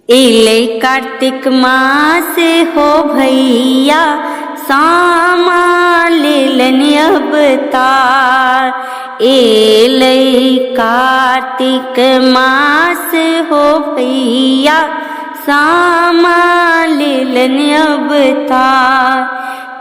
एले कार्तिक मास हो भैया सामा लेलन अवतार। एले कार्तिक मास हो भैया सामा लेलन अवतार।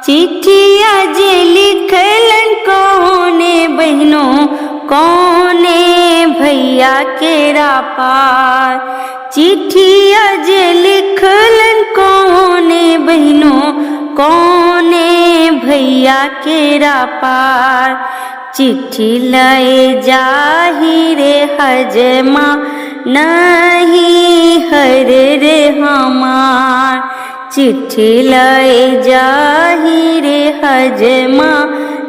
चिट्ठिया जे लिखलन कौने बहनों कौने भैया केरा पार। चिट्ठिया जे लिखलन कौने बहनों कौने भैया केरा पार। चिट्ठी लए जाही रे हजमा नहीं हर रे हमार। चिट्ठी लए जाही रे हजमा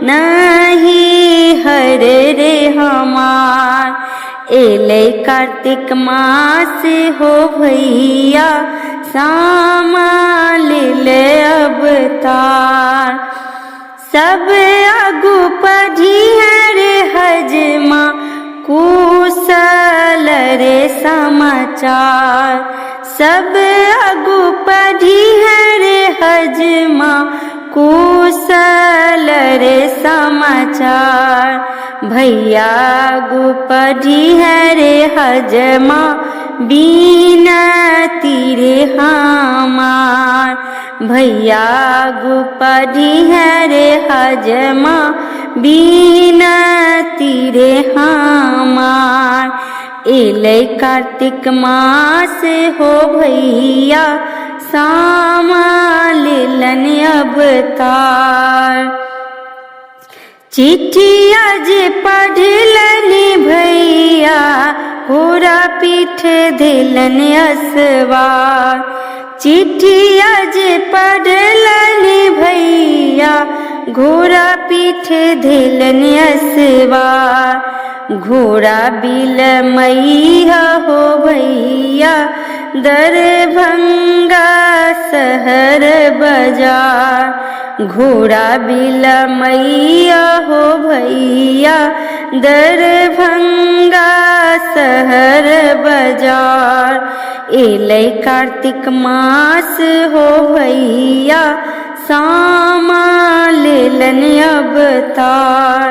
नहीं हर रे हमार। एले कार्तिक मास हो भैया सामा लेले अवतार। सब आगू पढ़ी है रे हजमा कुशल रे समाचार। सब आगू पढ़ी है रे हजमा कुशल रे समाचार। भैया आगू पढ़ी है रे हजमा बीनती रे हमार। भैया आगू पढ़ी है रे हजमा बीनती रे हमार। एले कार्तिक मास हो भैया सामा लेलन अवतार। चिट्ठिया जे पढ़लनि भैया घोड़ा पीठ देलन असवार। चिट्ठिया जे पढ़लनि भैया घोड़ा पीठ देलन असवार। घोड़ा बिलमैया हो भैया दरभंगा शहर बाजार। घोड़ा बिलमैया हो भैया दरभंगा शहर बाजार। एले कार्तिक मास हो भैया सामा लेलन अवतार।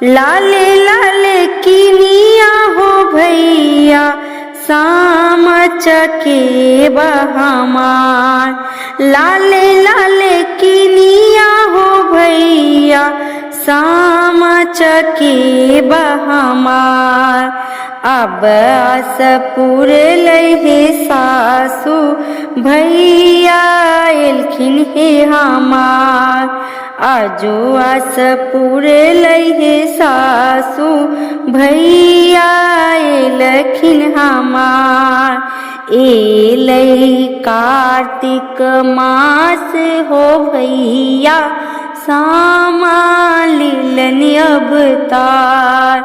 लाले लाले किनिया हो भैया सामा चकेबा हमार। लाले लाले किनिया हो भैया सामा चकेबा हमार। अब आस पूरलै हे सासु भैया एलखिन हे हमार। आजो आस पूरलै हे सासु भैया एलखिन हमार। एले कार्तिक मास हो भैया सामा लेलन अवतार।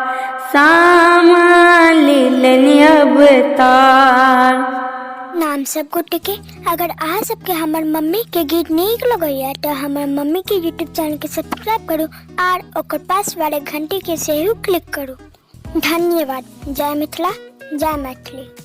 सामा लेलन अवतार। नाम सब गोटे के अगर आ सबके हमार मम्मी के गीत नीक लगैया तो हमार मम्मी के यूट्यूब चैनल के सब्सक्राइब करू और ओकर पास वाले घंटी के सेहू क्लिक करू। धन्यवाद। जय मिथिला जय मैथिली।